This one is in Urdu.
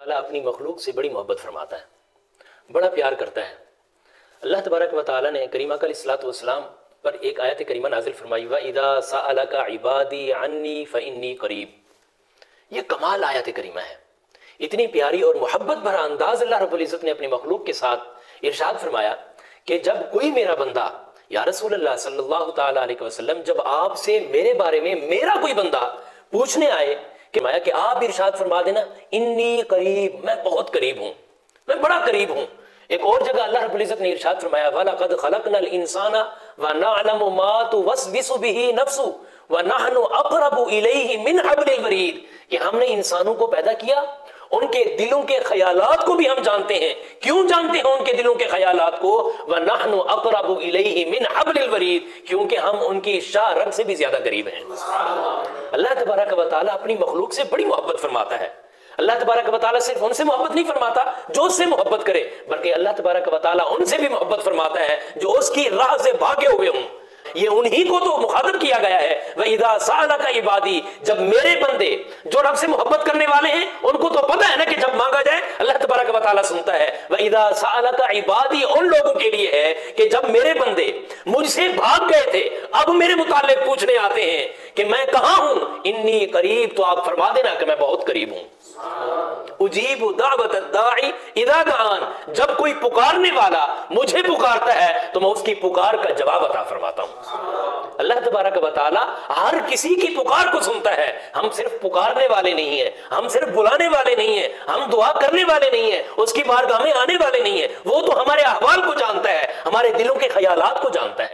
اللہ اپنی مخلوق سے بڑی محبت فرماتا ہے، بڑا پیار کرتا ہے۔ اللہ تبارک و تعالیٰ نے کریم اکا علیہ الصلوۃ والسلام پر ایک آیت کریمہ نازل فرمائی، وَإِذَا سَأَلَكَ عِبَادِي عَنِّي فَإِنِّي قَرِيب۔ یہ کمال آیت کریمہ ہے، اتنی پیاری اور محبت بھرا انداز اللہ رب العزت نے اپنی مخلوق کے ساتھ ارشاد فرمایا کہ جب کوئی میرا بندہ یا رسول اللہ صلی اللہ تعالیٰ علیہ وسلم جب آپ سے میرے بارے میں میرا کوئی بندہ پوچھنے آئے کہ آپ ارشاد فرما دینا انی قریب، میں بہت قریب ہوں، میں بڑا قریب ہوں۔ ایک اور جگہ اللہ رب العزت نے ارشاد فرمایا وَلَقَدْ خَلَقْنَا الْإِنسَانَ وَنَعْلَمُ مَا تُوَسْوِسُ بِهِ نَفْسُهُ وَنَحْنُ أَقْرَبُ إِلَيْهِ مِنْ حَبْلِ الْوَرِيدِ، کہ ہم نے انسانوں کو پیدا کیا، ان کے دلوں کے خیالات کو بھی ہم جانتے ہیں۔ کیوں جانتے ہیں ان کے دلوں کے خیالات کو؟ وَنَحْنُ أَقْرَبُ إِلَيْهِ مِنْ حَبْلِ الْوَرِيدِ، کیونکہ ہم ان کی شاہ رگ سے بھی زیادہ قریب ہیں۔ اللہ تبارک و تعالیٰ اپنی مخلوق سے بڑی محبت فرماتا ہے۔ اللہ تبارک و تعالیٰ صرف ان سے محبت نہیں فرماتا جو اس سے محبت کرے، بلکہ اللہ تبارک و تعالیٰ ان سے بھی محبت فرماتا ہے جو اس کی راہ سے بھاگے ہوئے ہوں۔ یہ انہی کو تو مخاطب کیا گیا ہے، وَإِذَا سَأَلَكَ عِبَادِي، جب میرے بندے جو رب سے محبت کرنے والے ہیں ان کو تو پتہ ہے نا کہ جب مانگا جائے اللہ تبارک و تعالیٰ سنتا ہے۔ وَإِذَا سَأَلَكَ عِبَادِي ان لوگوں کے لیے ہے کہ جب میرے بندے مجھ سے بھاگ گئے تھے اب میرے متعلق پوچھنے آتے ہیں کہ میں کہاں ہوں، انی قریب، تو آپ فرما دینا کہ میں بہت قریب ہوں۔ اجیب دعوت الداعی اذا دعان، جب کوئی پکارنے والا مجھے پکارتا ہے تو میں اس کی پکار کا جواب عطا فرماتا ہوں۔ اللہ تبارک و تعالی ہر کسی کی پکار کو سنتا ہے۔ ہم صرف پکارنے والے نہیں ہیں، ہم صرف بلانے والے نہیں ہیں، ہم دعا کرنے والے نہیں ہیں، اس کی بارگاہ میں آنے والے نہیں ہیں۔ وہ تو ہمارے احوال کو جانتا ہے، ہمارے دلوں کے خیالات کو جانتا ہے۔